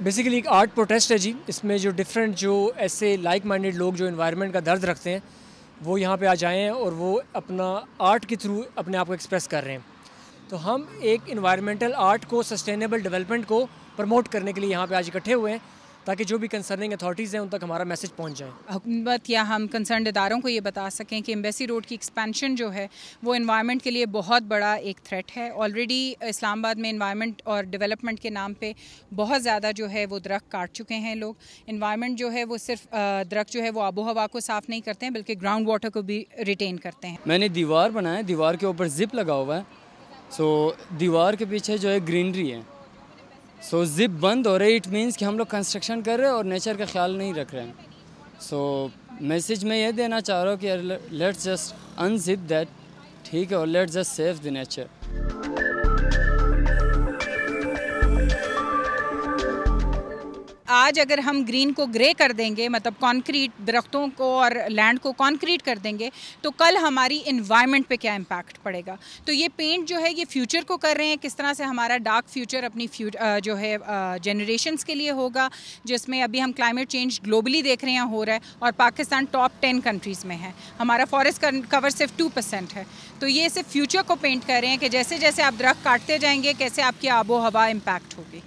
Basically एक art protest है जी। इसमें जो डिफरेंट जो ऐसे लाइक माइंडेड लोग जो एनवायरनमेंट का दर्द रखते हैं वो यहाँ पे आ जाए हैं और वो अपना आर्ट के थ्रू अपने आप को एक्सप्रेस कर रहे हैं। तो हम एक इन्वायरमेंटल आर्ट को, सस्टेनेबल डेवलपमेंट को प्रमोट करने के लिए यहाँ पे आज इकट्ठे हुए हैं ताकि जो भी कंसर्निंग अथॉरिटीज़ हैं उन तक हमारा मैसेज पहुँच जाए। हुकूमत या हम कंसर्न इदारों को ये बता सकें कि एम्बेसी रोड की एक्सपेंशन जो है वो एनवायरनमेंट के लिए बहुत बड़ा एक थ्रेट है। ऑलरेडी इस्लामाबाद में एनवायरनमेंट और डेवलपमेंट के नाम पे बहुत ज़्यादा जो है वो दरख्त काट चुके हैं लोग। एनवायरनमेंट जो है वो सिर्फ दरख्त जो है वो आबो हवा को साफ़ नहीं करते हैं बल्कि ग्राउंड वाटर को भी रिटेन करते हैं। मैंने दीवार बनाया, दीवार के ऊपर जिप लगा हुआ है। सो दीवार के पीछे जो है ग्रीनरी है। सो जिप बंद हो रही, इट मीन्स कि हम लोग कंस्ट्रक्शन कर रहे हैं और नेचर का ख्याल नहीं रख रहे हैं। सो मैसेज मैं ये देना चाह रहा हूँ कि लेट्स जस्ट अनजिप दैट, ठीक है, और let's just save the nature. आज अगर हम ग्रीन को ग्रे कर देंगे, मतलब कंक्रीट, दरख्तों को और लैंड को कंक्रीट कर देंगे, तो कल हमारी एनवायरनमेंट पे क्या इम्पैक्ट पड़ेगा। तो ये पेंट जो है ये फ्यूचर को कर रहे हैं, किस तरह से हमारा डार्क फ्यूचर अपनी जो है जनरेशन्स के लिए होगा, जिसमें अभी हम क्लाइमेट चेंज ग्लोबली देख रहे हैं हो रहा है और पाकिस्तान टॉप 10 कंट्रीज़ में है। हमारा फॉरेस्ट कवर सिर्फ 2% है। तो ये सिर्फ फ्यूचर को पेंट कर रहे हैं कि जैसे जैसे आप दरख्त काटते जाएंगे कैसे आपकी आबो हवा इम्पैक्ट होगी।